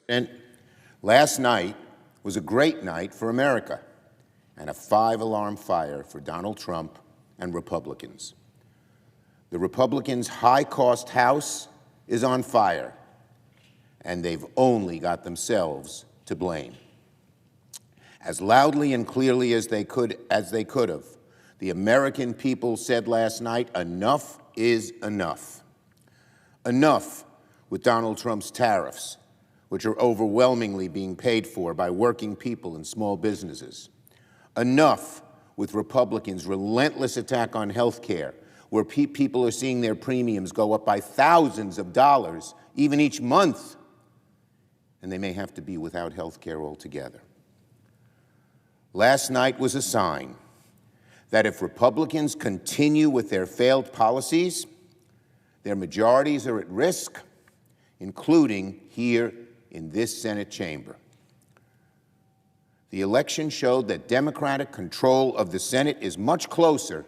And last night was a great night for America and a 5-alarm fire for Donald Trump and Republicans. The Republicans' high-cost House is on fire, and they've only got themselves to blame. As loudly and clearly as they could have, the American people said last night, enough is enough. Enough with Donald Trump's tariffs, which are overwhelmingly being paid for by working people and small businesses. Enough with Republicans' relentless attack on health care, where people are seeing their premiums go up by thousands of dollars, even each month, and they may have to be without health care altogether. Last night was a sign that if Republicans continue with their failed policies, their majorities are at risk, including here in this Senate chamber. The election showed that Democratic control of the Senate is much closer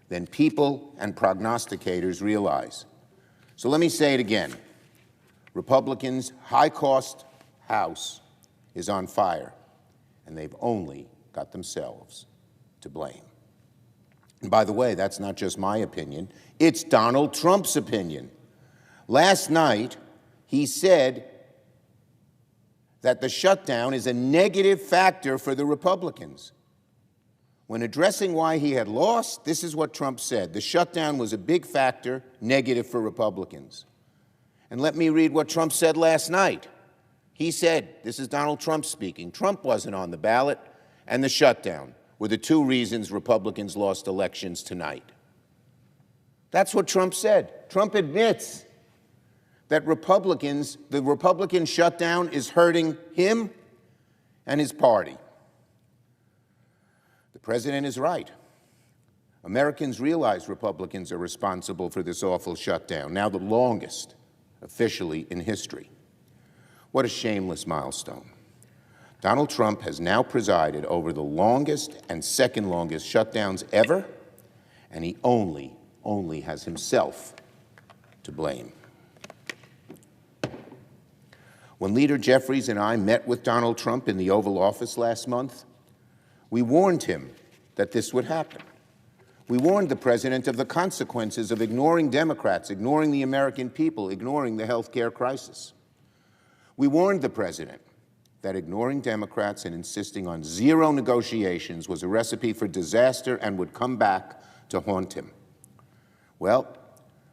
than people and prognosticators realize. So let me say it again. Republicans' high-cost House is on fire, and they've only got themselves to blame. And by the way, that's not just my opinion. It's Donald Trump's opinion. Last night, he said that the shutdown is a negative factor for the Republicans. When addressing why he had lost, this is what Trump said. The shutdown was a big factor, negative for Republicans. And let me read what Trump said last night. He said, this is Donald Trump speaking, Trump wasn't on the ballot, and the shutdown were the two reasons Republicans lost elections tonight. That's what Trump said. Trump admits that the Republican shutdown is hurting him and his party. The president is right. Americans realize Republicans are responsible for this awful shutdown, now the longest officially in history. What a shameless milestone. Donald Trump has now presided over the longest and second longest shutdowns ever, and he only has himself to blame. When Leader Jeffries and I met with Donald Trump in the Oval Office last month, we warned him that this would happen. We warned the president of the consequences of ignoring Democrats, ignoring the American people, ignoring the health care crisis. We warned the president that ignoring Democrats and insisting on zero negotiations was a recipe for disaster and would come back to haunt him. Well,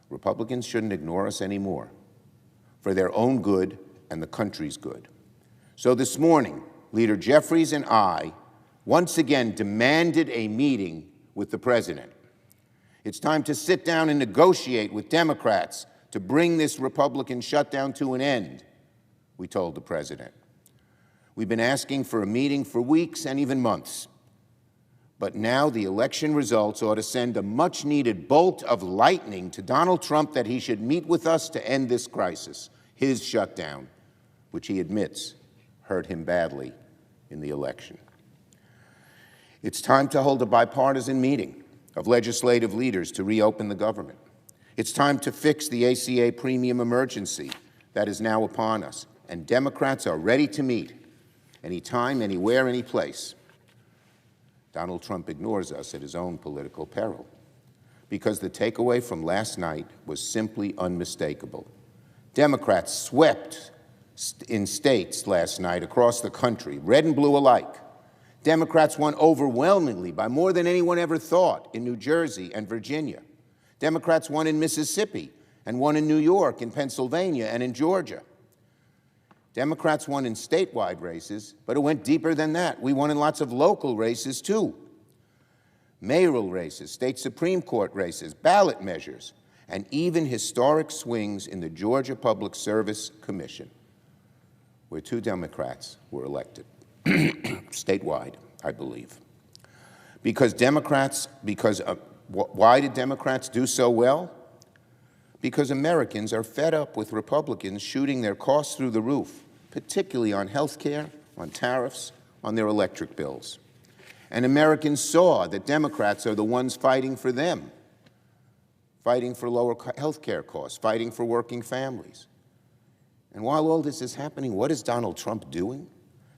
Republicans shouldn't ignore us anymore, for their own good and the country's good. So this morning, Leader Jeffries and I once again demanded a meeting with the president. It's time to sit down and negotiate with Democrats to bring this Republican shutdown to an end, we told the president. We've been asking for a meeting for weeks and even months. But now the election results ought to send a much-needed bolt of lightning to Donald Trump that he should meet with us to end this crisis, his shutdown, which he admits hurt him badly in the election. It's time to hold a bipartisan meeting of legislative leaders to reopen the government. It's time to fix the ACA premium emergency that is now upon us, and Democrats are ready to meet anytime, anywhere, any place. Donald Trump ignores us at his own political peril, because the takeaway from last night was simply unmistakable. Democrats swept in states last night across the country, red and blue alike. Democrats won overwhelmingly by more than anyone ever thought in New Jersey and Virginia. Democrats won in Mississippi and won in New York, in Pennsylvania, and in Georgia. Democrats won in statewide races, but it went deeper than that. We won in lots of local races, too. Mayoral races, state Supreme Court races, ballot measures, and even historic swings in the Georgia Public Service Commission, where 2 Democrats were elected, statewide, I believe. Why did Democrats do so well? Because Americans are fed up with Republicans shooting their costs through the roof, particularly on health care, on tariffs, on their electric bills. And Americans saw that Democrats are the ones fighting for them, fighting for lower health care costs, fighting for working families. And while all this is happening, what is Donald Trump doing?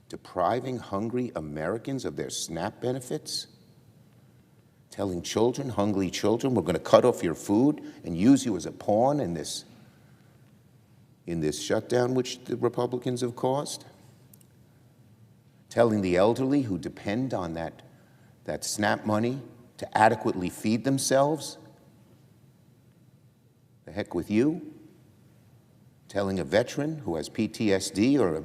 Depriving hungry Americans of their SNAP benefits? Telling children, hungry children, we're going to cut off your food and use you as a pawn in this shutdown which the Republicans have caused? Telling the elderly who depend on that SNAP money to adequately feed themselves, the heck with you? Telling a veteran who has PTSD or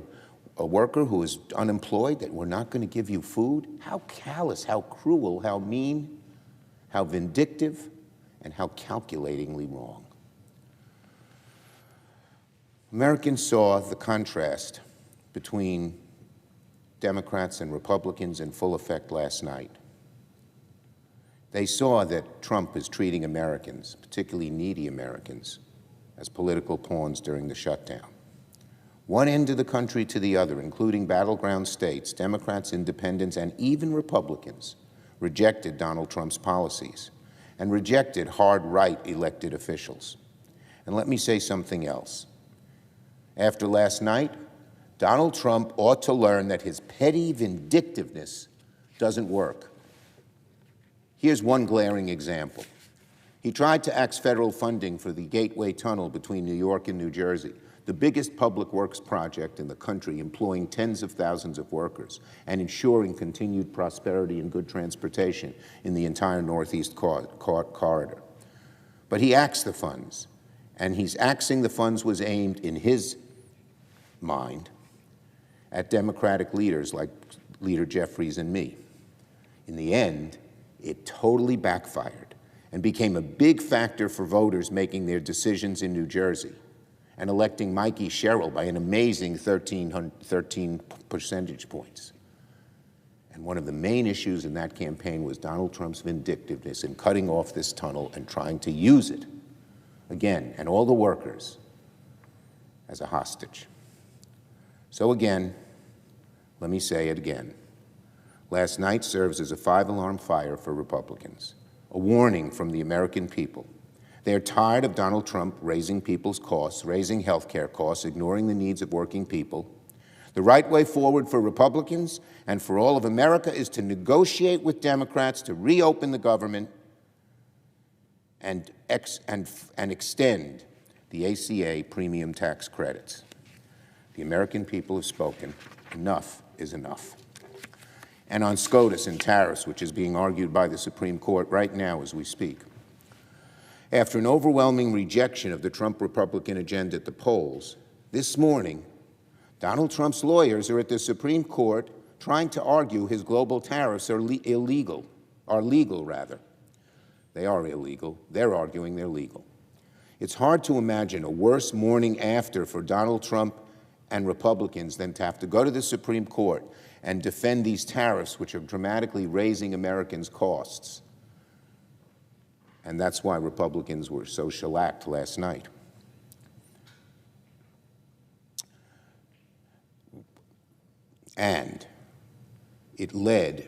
a worker who is unemployed that we're not going to give you food? How callous, how cruel, how mean, how vindictive, and how calculatingly wrong. Americans saw the contrast between Democrats and Republicans in full effect last night. They saw that Trump is treating Americans, particularly needy Americans, as political pawns during the shutdown. One end of the country to the other, including battleground states, Democrats, independents, and even Republicans, rejected Donald Trump's policies and rejected hard right elected officials. And let me say something else. After last night, Donald Trump ought to learn that his petty vindictiveness doesn't work. Here's one glaring example. He tried to axe federal funding for the Gateway Tunnel between New York and New Jersey, the biggest public works project in the country, employing tens of thousands of workers and ensuring continued prosperity and good transportation in the entire Northeast corridor. But he axed the funds, and he's axing the funds was aimed, in his mind, at Democratic leaders like Leader Jeffries and me. In the end, it totally backfired and became a big factor for voters making their decisions in New Jersey and electing Mikey Sherrill by an amazing 13 percentage points. And one of the main issues in that campaign was Donald Trump's vindictiveness in cutting off this tunnel and trying to use it, again, and all the workers, as a hostage. So again, let me say it again. Last night serves as a 5-alarm fire for Republicans, a warning from the American people. They're tired of Donald Trump raising people's costs, raising health care costs, ignoring the needs of working people. The right way forward for Republicans and for all of America is to negotiate with Democrats to reopen the government and extend the ACA premium tax credits. The American people have spoken. Enough is enough. And on SCOTUS and tariffs, which is being argued by the Supreme Court right now as we speak. After an overwhelming rejection of the Trump Republican agenda at the polls, this morning, Donald Trump's lawyers are at the Supreme Court trying to argue his global tariffs are legal. They are illegal. They're arguing they're legal. It's hard to imagine a worse morning after for Donald Trump and Republicans than to have to go to the Supreme Court and defend these tariffs, which are dramatically raising Americans' costs. And that's why Republicans were so shellacked last night. And it led,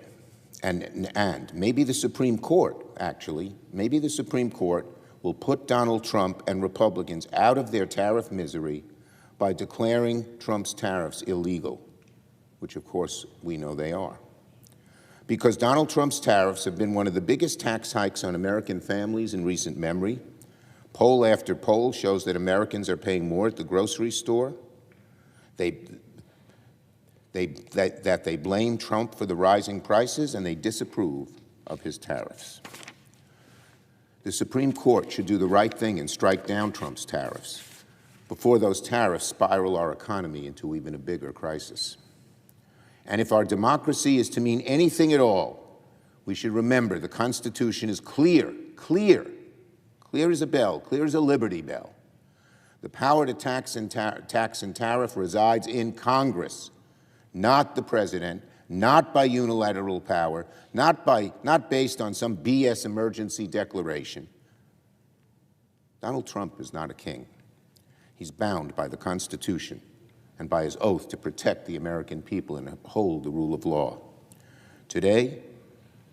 and maybe the Supreme Court, actually, maybe the Supreme Court will put Donald Trump and Republicans out of their tariff misery by declaring Trump's tariffs illegal, which of course we know they are. Because Donald Trump's tariffs have been one of the biggest tax hikes on American families in recent memory. Poll after poll shows that Americans are paying more at the grocery store. That they blame Trump for the rising prices, and they disapprove of his tariffs. The Supreme Court should do the right thing and strike down Trump's tariffs before those tariffs spiral our economy into even a bigger crisis. And if our democracy is to mean anything at all, we should remember the Constitution is clear as a bell, clear as a Liberty Bell. The power to tax and tariff resides in Congress, not the president, not by unilateral power, not based on some BS emergency declaration. Donald Trump is not a king. He's bound by the Constitution and by his oath to protect the American people and uphold the rule of law. Today,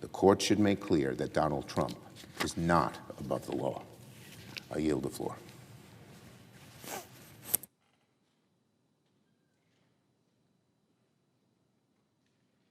the court should make clear that Donald Trump is not above the law. I yield the floor.